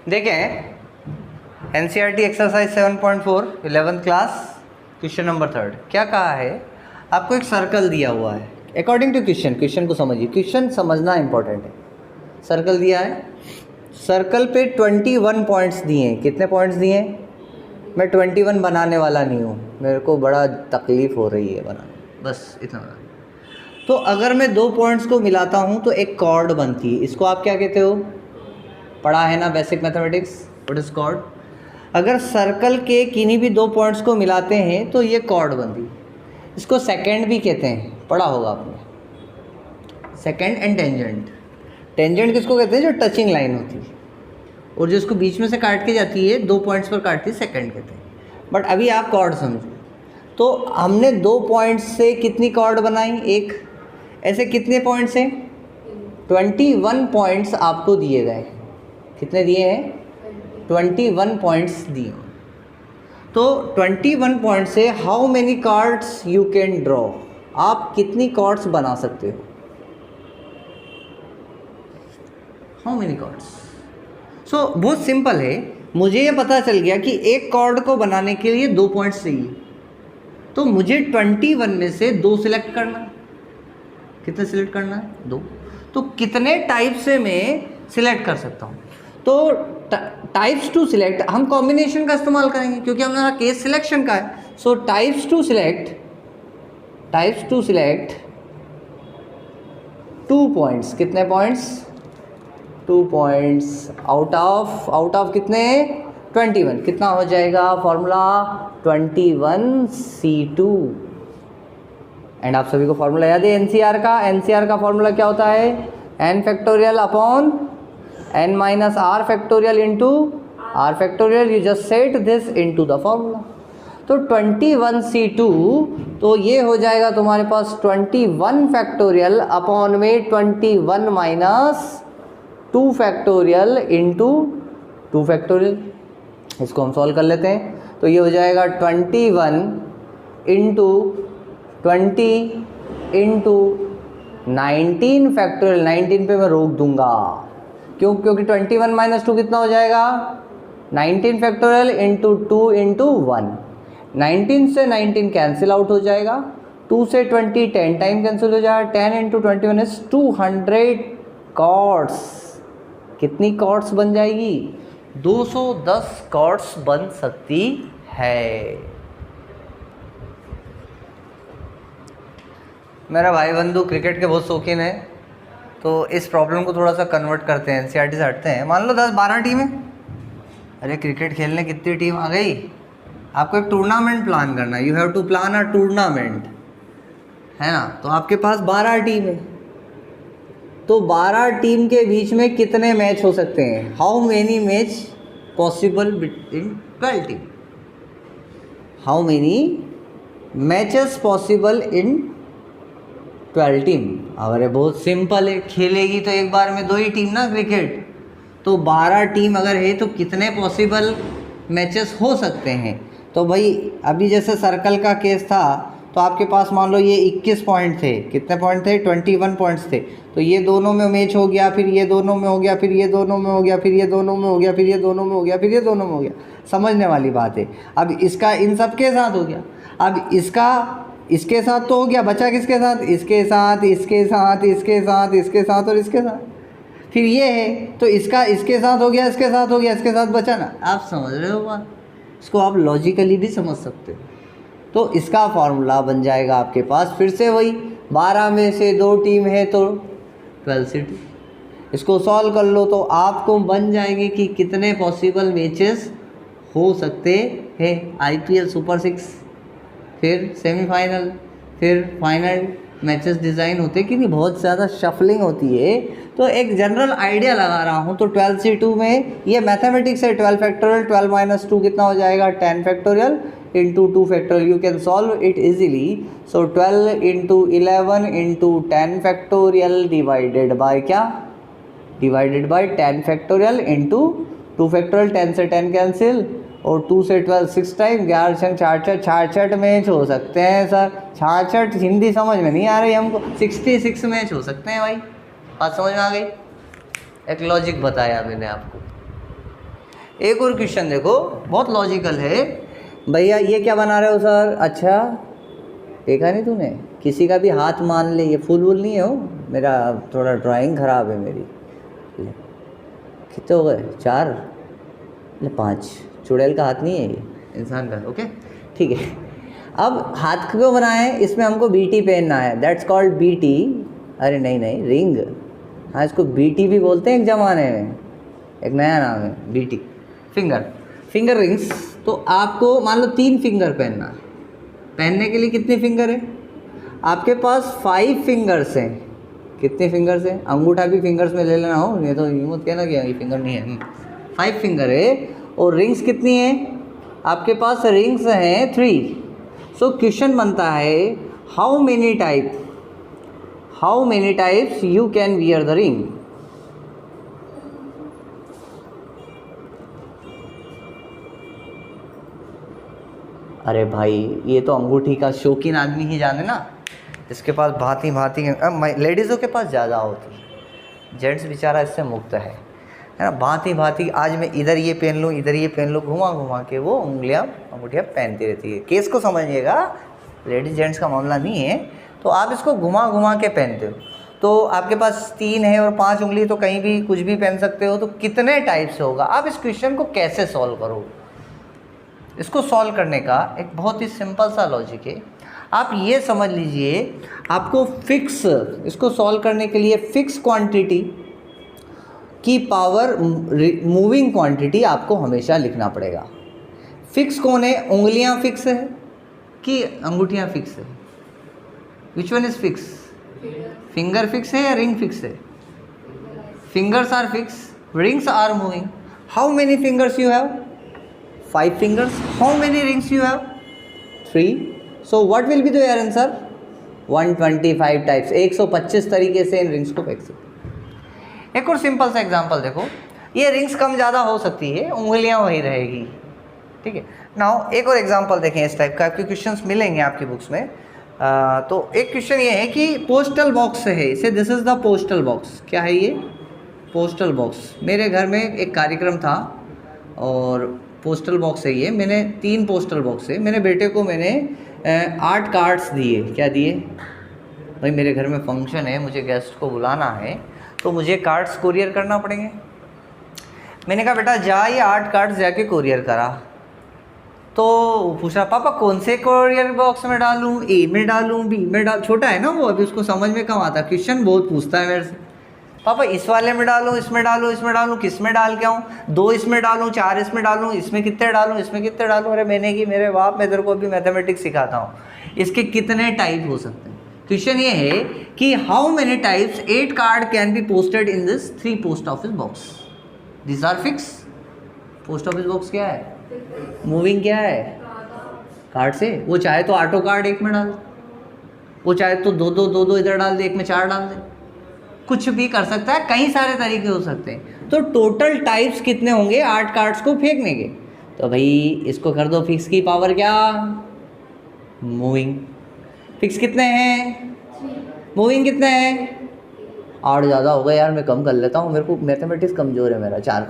देखें NCERT exercise 7.4 11th class question number 3 क्या कहा है। आपको एक सर्कल दिया हुआ है अकॉर्डिंग टू क्वेश्चन को समझिए, क्वेश्चन समझना इंपॉर्टेंट है। सर्कल दिया है, सर्कल पे 21 पॉइंट्स दिए हैं। कितने पॉइंट्स दिए हैं? मैं 21 बनाने वाला नहीं हूँ, मेरे को बड़ा तकलीफ़ हो रही है बनाने, बस इतना। तो अगर मैं 2 पॉइंट्स को मिलाता हूँ तो एक कॉर्ड बनती है। इसको आप क्या कहते हो? पढ़ा है ना basic mathematics, what is chord. अगर सर्कल के किन्हीं भी 2 पॉइंट्स को मिलाते हैं तो ये कॉर्ड बनती है। इसको सेकेंड भी कहते हैं, पढ़ा होगा आपने। Second and tangent. टेंजेंट किसको कहते हैं? जो टचिंग लाइन होती है, और जो इसको बीच में से काट के जाती है 2 पॉइंट्स पर काटती है, सेकेंड कहते हैं। बट अभी आप कॉर्ड समझो। तो हमने 2 पॉइंट्स से कितनी कॉर्ड बनाई? एक। ऐसे कितने पॉइंट्स हैं? 21 पॉइंट्स आपको दिए गए। कितने दिए हैं? 21 पॉइंट्स दिए। तो 21 पॉइंट से how many cards you can draw, आप कितनी कार्ड्स बना सकते हो? How many cards? सो बहुत सिंपल है। मुझे ये पता चल गया कि एक कार्ड को बनाने के लिए 2 पॉइंट्स चाहिए, तो मुझे 21 में से 2 सिलेक्ट करना है। कितने सिलेक्ट करना है? 2। तो कितने टाइप से मैं सिलेक्ट कर सकता हूँ? तो टाइप्स टू सिलेक्ट हम कॉम्बिनेशन का इस्तेमाल करेंगे क्योंकि हमारा केस सिलेक्शन का है। So types to select 2 points. कितने पॉइंट्स? 2 पॉइंट्स आउट ऑफ कितने? 21। कितना हो जाएगा फॉर्मूला? 21C2। एंड आप सभी को फॉर्मूला याद है एनसीआर का फॉर्मूला क्या होता है? n factorial upon n minus R factorial into R factorial. You just set this into the formula. तो 21C2, तो ये हो जाएगा तुम्हारे पास 21 फैक्टोरियल अपॉन में 21 माइनस 2 फैक्टोरियल इंटू 2 फैक्टोरियल। इसको हम सॉल्व कर लेते हैं। तो ये हो जाएगा 21 इंटू 20 इंटू 19 फैक्टोरियल। 19 पे मैं रोक दूंगा, क्योंकि 21 माइनस 2 कितना हो जाएगा? 19 फैक्टोरियल इंटू 2 इंटू 1। 19 से 19 कैंसिल आउट हो जाएगा, 2 से 20 10 टाइम कैंसिल हो जाएगा। 10 इंटू 21 इज 200 कॉर्ड्स। कितनी कॉर्ड्स बन जाएगी? 210 कॉर्ड्स बन सकती है। मेरा भाई बंधु क्रिकेट के बहुत शौकीन है, तो इस प्रॉब्लम को थोड़ा सा कन्वर्ट करते हैं, एनसीईआरटी से हटते हैं। मान लो 10-12 टीमें। अरे क्रिकेट खेलने कितनी टीम आ गई? आपको एक टूर्नामेंट प्लान करना है। You have to plan a tournament, है ना। तो आपके पास 12 टीम है, तो 12 टीम के बीच में कितने मैच हो सकते हैं? How many match possible between 12 team? How many matches possible in 12 team? अरे बहुत सिंपल है, खेलेगी तो एक बार में 2 ही टीम ना क्रिकेट। तो 12 टीम अगर है तो कितने पॉसिबल मैचेस हो सकते हैं? तो भाई अभी जैसे सर्कल का केस था, तो आपके पास मान लो ये 21 पॉइंट थे। कितने पॉइंट थे? 21 पॉइंट्स थे। तो ये दोनों में मैच हो गया, फिर ये दोनों में हो गया, फिर ये दोनों में हो गया, फिर ये दोनों में हो गया, फिर ये दोनों में हो गया, फिर ये दोनों में हो गया। समझने वाली बात है। अब इसका इन सब के साथ हो गया, अब इसका इसके साथ तो हो गया, बचा किसके साथ? इसके साथ, इसके साथ, इसके साथ, इसके साथ और इसके साथ। फिर ये है तो इसका इसके साथ हो गया, इसके साथ हो गया, इसके साथ बचा ना। आप समझ रहे हो बात? इसको आप लॉजिकली भी समझ सकते हो। तो इसका फॉर्मूला बन जाएगा आपके पास फिर से वही, 12 में से 2 टीम है तो 12C2। इसको सॉल्व कर लो तो आपको बन जाएंगे कि कितने पॉसिबल मैचेस हो सकते हैं। IPL सुपर 6, फिर सेमीफाइनल, फिर फाइनल मैचेस डिज़ाइन होते हैं कि नहीं, बहुत ज़्यादा शफलिंग होती है। तो एक जनरल आइडिया लगा रहा हूँ। तो 12C2 में ये मैथमेटिक्स है। 12 फैक्टोरियल 12 माइनस 2 कितना हो जाएगा? 10 factorial into 2 factorial. You can solve it easily. So 12 into 11 into 10 factorial divided by क्या? Divided by 10 factorial into 2 factorial. 10 से 10 कैंसिल और 2 से 12 6 टाइम, 11 से 66 मैच हो सकते हैं सर। 66 हिंदी समझ में नहीं आ रही हमको, 66 मैच हो सकते हैं भाई। बात समझ में आ गई? एक लॉजिक बताया मैंने आपको। एक और क्वेश्चन देखो, बहुत लॉजिकल है भैया। ये क्या बना रहे हो सर? अच्छा देखा नहीं तूने, किसी का भी हाथ मान ले, ये फूल वूल नहीं है हो, मेरा थोड़ा ड्राइंग ख़राब है मेरी। ले कितने हो गए? 4, ले 5। चुड़ैल का हाथ नहीं है ये, इंसान का। ओके ठीक है। अब हाथ क्यों बनाए? इसमें हमको बीटी पहनना है, दैट्स कॉल्ड बीटी। अरे नहीं नहीं, रिंग। हाँ इसको बीटी भी बोलते हैं एक ज़माने में, एक नया नाम है बीटी। Finger rings. तो आपको मान लो 3 फिंगर पहनना है। पहनने के लिए कितनी फिंगर है आपके पास? 5 फिंगर्स हैं। कितने फिंगर्स हैं? अंगूठा भी फिंगर्स में ले लेना हो, नहीं तो यूँ मत कहना कि ये फिंगर नहीं है। 5 फिंगर है। और रिंग्स कितनी है आपके पास? रिंग्स हैं 3। सो क्वेश्चन बनता है how many types you can wear the ring. अरे भाई ये तो अंगूठी का शौकीन आदमी ही जाने ना, इसके पास भांति भांति। लेडीज़ों के पास ज़्यादा होती है, जेंट्स बेचारा इससे मुक्त है ना। भांति भांति, आज मैं इधर ये पहन लूँ, इधर ये पहन लूँ, घुमा घुमा के वो अंगूठियाँ पहनती रहती है। केस को समझिएगा, लेडीज जेंट्स का मामला नहीं है। तो आप इसको घुमा घुमा के पहनते हो, तो आपके पास 3 है और 5 उंगली, तो कहीं भी कुछ भी पहन सकते हो। तो कितने टाइप से होगा? आप इस क्वेश्चन को कैसे सॉल्व करोगे? इसको सॉल्व करने का एक बहुत ही सिंपल सा लॉजिक है। आप ये समझ लीजिए, आपको फिक्स, इसको सॉल्व करने के लिए फिक्स क्वांटिटी की पावर मूविंग क्वांटिटी आपको हमेशा लिखना पड़ेगा। फिक्स कौन है? उंगलियां फिक्स है कि अंगूठियां फिक्स है? Which one is fix? Finger fix है या रिंग फिक्स है? Fingers are fix, rings are moving. How many fingers you have? 5 fingers. How many rings you have? 3. So what will be the answer? 125 types. 125 तरीके से इन rings को फेंक सकते। एक और सिंपल सा एग्जांपल देखो, ये रिंग्स कम ज़्यादा हो सकती है, उंगलियां वही रहेगी, ठीक है। नाउ एक और एग्जांपल देखें इस टाइप का, आपके क्वेश्चंस मिलेंगे आपकी बुक्स में। तो एक क्वेश्चन ये है कि पोस्टल बॉक्स है, इसे this is the postal box. क्या है ये? Postal box. मेरे घर में एक कार्यक्रम था और पोस्टल बॉक्स है ये। मैंने 3 पोस्टल बॉक्स है। मेरे बेटे को मैंने 8 कार्ड्स दिए। क्या दिए? भाई मेरे घर में फंक्शन है, मुझे गेस्ट को बुलाना है, तो मुझे कार्ड्स कोरियर करना पड़ेंगे। मैंने कहा बेटा जा, ये 8 कार्ड्स जाके कोरियर करा। तो पूछ रहा पापा कौन से कोरियर बॉक्स में डालूँ? ए में डालूँ, बी में डाल? छोटा है ना वो, अभी उसको समझ में कम आता। क्वेश्चन बहुत पूछता है मेरे से, पापा इस वाले में डालूँ, इसमें डालूँ, इसमें डालूँ, किस में डाल के आऊँ? 2 इसमें डालूँ, 4 इसमें डालूँ, इसमें कितने डालूँ, इसमें कितने डालूँ? अरे मैंने कि मेरे बाप, मैं तेरे को अभी मैथमेटिक्स सिखाता हूँ, इसके कितने टाइप हो सकते हैं। क्वेश्चन ये है कि how many types 8 card can be posted in this 3 post office box. This are fix. Post office box क्या है? मूविंग क्या है? कार्ड से। वो चाहे तो ऑटो कार्ड एक में डाल, वो चाहे तो दो इधर डाल दे, एक में 4 डाल दे, कुछ भी कर सकता है। कई सारे तरीके हो सकते हैं। तो टोटल टाइप्स कितने होंगे 8 कार्ड्स को फेंकने के? तो भाई इसको कर दो फिक्स की पावर क्या? मूविंग। फिक्स कितने हैं? मूविंग कितने हैं? 8 ज़्यादा हो गए यार, मैं कम कर लेता हूँ, मेरे को मैथमेटिक्स कमज़ोर है मेरा। 4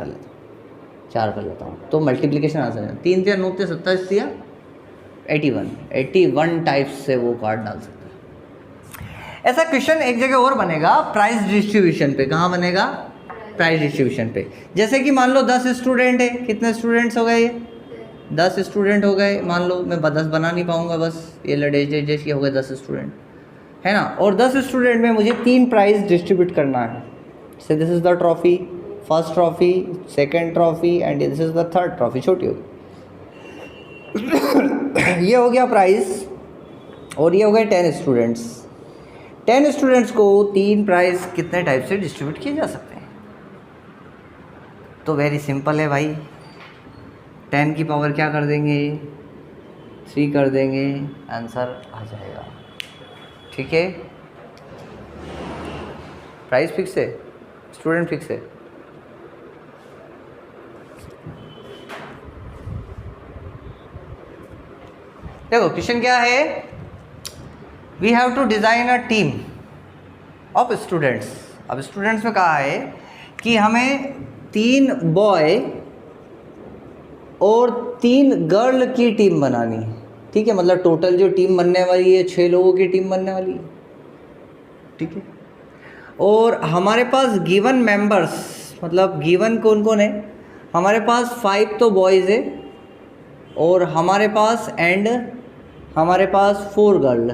कर लेता हूँ। तो मल्टीप्लिकेशन आसान है। 3 3 9 27 दिया 81 टाइप्स से वो कार्ड डाल सकते हैं। ऐसा क्वेश्चन एक जगह और बनेगा, प्राइस डिस्ट्रीब्यूशन पे। कहाँ बनेगा? प्राइस डिस्ट्रीब्यूशन पे। जैसे कि मान लो 10 स्टूडेंट है। कितने स्टूडेंट्स हो गए? ये 10 स्टूडेंट हो गए। मान लो मैं 10 बना नहीं पाऊँगा, बस ये लड़े जैसे हो गए 10 स्टूडेंट, है ना। और 10 स्टूडेंट में मुझे 3 प्राइज़ डिस्ट्रीब्यूट करना है। से this is the trophy, first trophy, second trophy and this is the third trophy, छोटी होगी। ये हो गया प्राइज़। और ये हो गए 10 स्टूडेंट्स। 10 स्टूडेंट्स को 3 प्राइज़ कितने टाइप से डिस्ट्रीब्यूट किए जा सकते हैं? तो वेरी सिंपल है भाई। 10 की पावर क्या कर देंगे? 3 कर देंगे, आंसर आ जाएगा। ठीक है, प्राइस फिक्स है, स्टूडेंट फिक्स है। देखो क्वेश्चन क्या है, we have to design a team of students. अब स्टूडेंट्स में कहा है कि हमें 3 बॉय और 3 गर्ल की टीम बनानी है, ठीक है, मतलब टोटल जो टीम बनने वाली है 6 लोगों की टीम बनने वाली है, ठीक है। और हमारे पास गिवन मेंबर्स, मतलब गिवन कौन कौन है, हमारे पास 5 तो बॉयज़ है और हमारे पास 4 गर्ल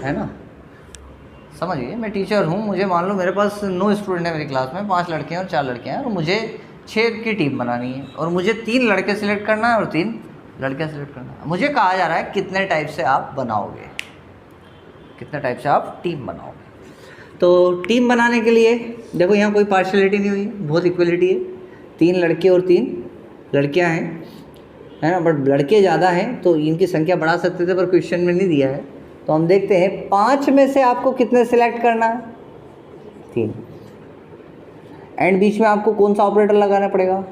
है ना। समझिए, मैं टीचर हूँ, मुझे मान लो मेरे पास 9 स्टूडेंट है मेरी क्लास में, 5 लड़के हैं और 4 लड़के हैं, और मुझे 6 की टीम बनानी है और मुझे 3 लड़के सिलेक्ट करना है और 3 लड़कियाँ सिलेक्ट करना है। मुझे कहा जा रहा है कितने टाइप से आप बनाओगे, कितने टाइप से आप टीम बनाओगे। तो टीम बनाने के लिए देखो यहाँ कोई पार्शलिटी नहीं हुई, बहुत इक्वलिटी है, 3 लड़के और 3 लड़कियाँ हैं, है ना। बट लड़के ज़्यादा हैं तो इनकी संख्या बढ़ा सकते थे, पर क्वेश्चन में नहीं दिया है। तो हम देखते हैं 5 में से आपको कितने सिलेक्ट करना है, 3। एंड बीच में आपको कौन सा ऑपरेटर लगाना पड़ेगा,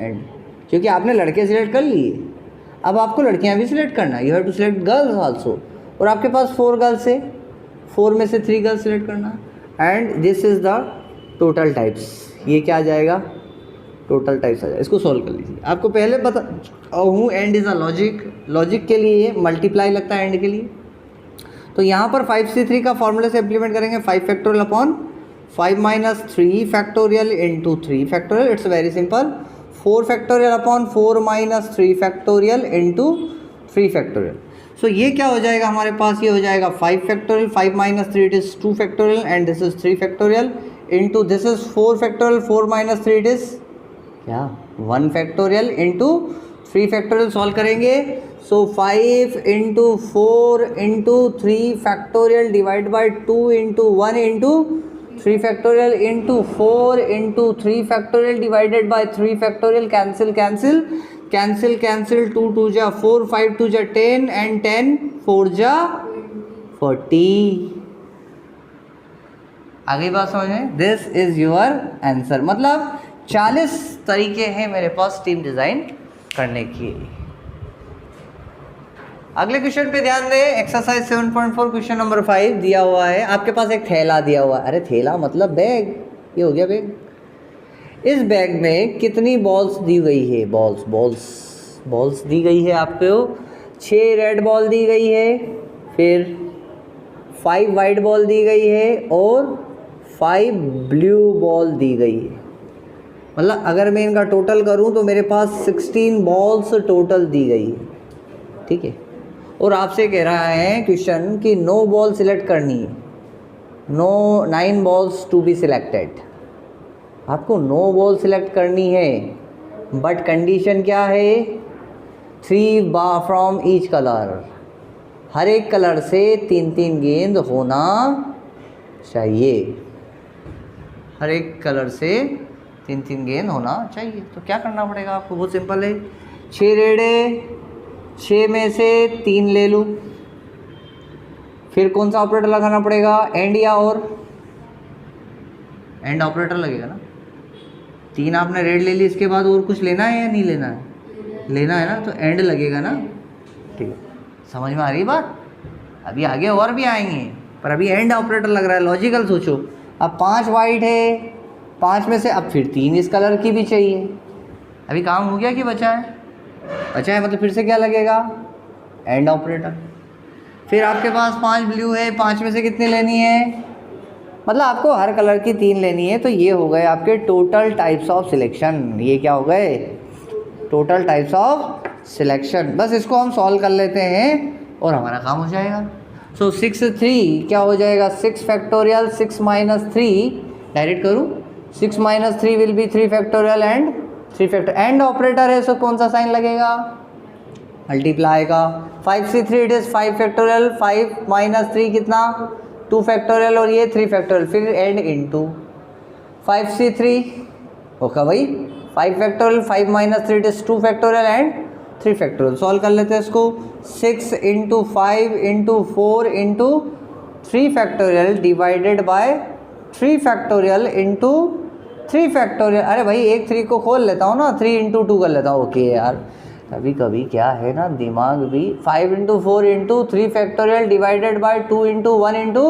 एंड, क्योंकि आपने लड़के सिलेक्ट कर लिए, अब आपको लड़कियां भी सिलेक्ट करना है, you have to select girls also. और आपके पास 4 गर्ल्स है, 4 में से 3 गर्ल्स सिलेक्ट करना है। And this is the total types, ये क्या आ जाएगा, टोटल टाइप्स आ जाएगा। इसको सॉल्व कर लीजिए। आपको पहले बता हूँ एंड इज़ अ लॉजिक के लिए ये मल्टीप्लाई लगता है एंड के लिए। तो यहाँ पर 5c3 का फॉर्मूले से इम्प्लीमेंट करेंगे, 5 factorial upon 5 minus 3 factorial into 3 factorial. It's very simple, 4 factorial upon 4 minus 3 factorial into 3 factorial. So ये क्या हो जाएगा हमारे पास, ये हो जाएगा 5 factorial, 5 minus 3 it is 2 factorial and this is 3 factorial into this is 4 factorial, 4 minus 3 it is क्या 1 factorial into 3 factorial. Solve करेंगे, सो 5 into 4 into 3 factorial divide by 2 into 1 into 3 factorial into 4 into 3 factorial divided by 3 factorial. Cancel cancel cancel cancel, 2 2 जा 4, 5 2 जा 10 and 10 4 जा 40। आगे बात समझ में, this is your answer. मतलब 40 तरीके हैं मेरे पास टीम डिज़ाइन करने की। अगले क्वेश्चन पे ध्यान दें, एक्सरसाइज 7.4 क्वेश्चन नंबर 5 दिया हुआ है। आपके पास एक थैला दिया हुआ है, अरे थैला मतलब बैग, ये हो गया बैग। इस बैग में कितनी बॉल्स दी गई है, बॉल्स दी गई है आपको। 6 रेड बॉल दी गई है, फिर 5 वाइट बॉल दी गई है और 5 ब्लू बॉल दी गई है। मतलब अगर मैं इनका टोटल करूं तो मेरे पास 16 बॉल्स टोटल दी गई है, ठीक है। और आपसे कह रहा है क्वेश्चन कि 9 बॉल सिलेक्ट करनी है, 9 बॉल्स टू बी सिलेक्टेड। आपको 9 बॉल सिलेक्ट करनी है, बट कंडीशन क्या है, 3 फ्रॉम ईच कलर, हर एक कलर से 3 गेंद होना चाहिए, हर एक कलर से 3 गेंद होना चाहिए। तो क्या करना पड़ेगा आपको, बहुत सिंपल है। 6 रेड है, 6 में से 3 ले लूँ, फिर कौन सा ऑपरेटर लगाना पड़ेगा, एंड या और, एंड ऑपरेटर लगेगा ना। 3 आपने रेड ले ली, इसके बाद और कुछ लेना है या नहीं लेना है, लेना है ना, तो एंड लगेगा ना, ठीक है। समझ में आ रही बात। अभी आगे और भी आएंगे, पर अभी एंड ऑपरेटर लग रहा है, लॉजिकल सोचो। अब 5 वाइट है, 5 में से अब फिर 3 इस कलर की भी चाहिए। अभी काम हो गया कि बचा है, बचा है, मतलब फिर से क्या लगेगा, एंड ऑपरेटर। फिर आपके पास 5 ब्लू है, 5 में से कितनी लेनी है, मतलब आपको हर कलर की 3 लेनी है। तो ये हो गए आपके टोटल टाइप्स ऑफ सिलेक्शन। ये क्या हो गए, टोटल टाइप्स ऑफ सिलेक्शन। बस इसको हम सॉल्व कर लेते हैं और हमारा काम हो जाएगा। सो 6 3 क्या हो जाएगा, 6 फैक्टोरियल 6 माइनस 3, डायरेक्ट करूँ, 6 minus 3 will be 3 factorial and 3 factorial. And operator है, सो कौन सा साइन लगेगा, मल्टीप्लाई का। 5c3 it is 5 factorial, 5 minus 3 कितना 2 फैक्टोरियल और ये 3 फैक्टोरियल, फिर एंड इंटू 5c3 ओके भाई, 5 factorial, 5 minus 3 it is 2 factorial and 3 factorial. Solve कर लेते हैं इसको, 6 into 5 into 4 into 3 factorial divided bye 3 factorial into 3 factorial. अरे भाई एक 3 को खोल लेता हूँ ना, 3 इंटू 2 कर लेता हूँ। ओके यार, कभी कभी क्या है ना दिमाग भी। 5 into 4 into 3 factorial divided by 2 into 1 into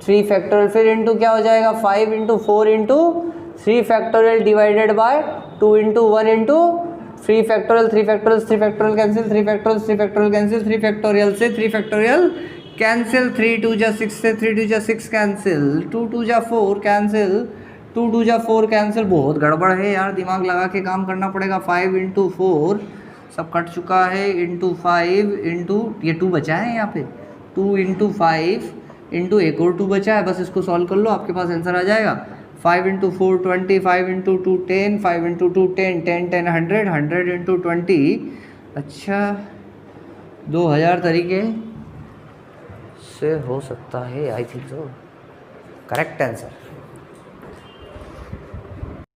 3 factorial, फिर इंटू क्या हो जाएगा, 5 into 4 into 3 factorial divided by 2 into 1 into 3 factorial 3 factorial 3 factorial cancel 3 factorial 3 factorial cancel 3 factorial से 3 फैक्टोरियल कैंसिल 3 2 जा 6 से 3 2 जा 6 कैंसिल 2 2 जा 4 कैंसिल 2 2 जा 4 कैंसिल। बहुत गड़बड़ है यार, दिमाग लगा के काम करना पड़ेगा। 5 इंटू 4 सब कट चुका है, इंटू 5 इंटू ये 2 बचा है यहाँ पे, 2 इंटू 5 इंटू एक और 2 बचा है, बस इसको सॉल्व कर लो आपके पास आंसर आ जाएगा। 5 इंटू 4 20, 5 इंटू 2 10, 5 इंटू 2 10, 10 10 100, 100 इंटू 20। अच्छा 2000 तरीके से हो सकता है, I think so. Correct answer.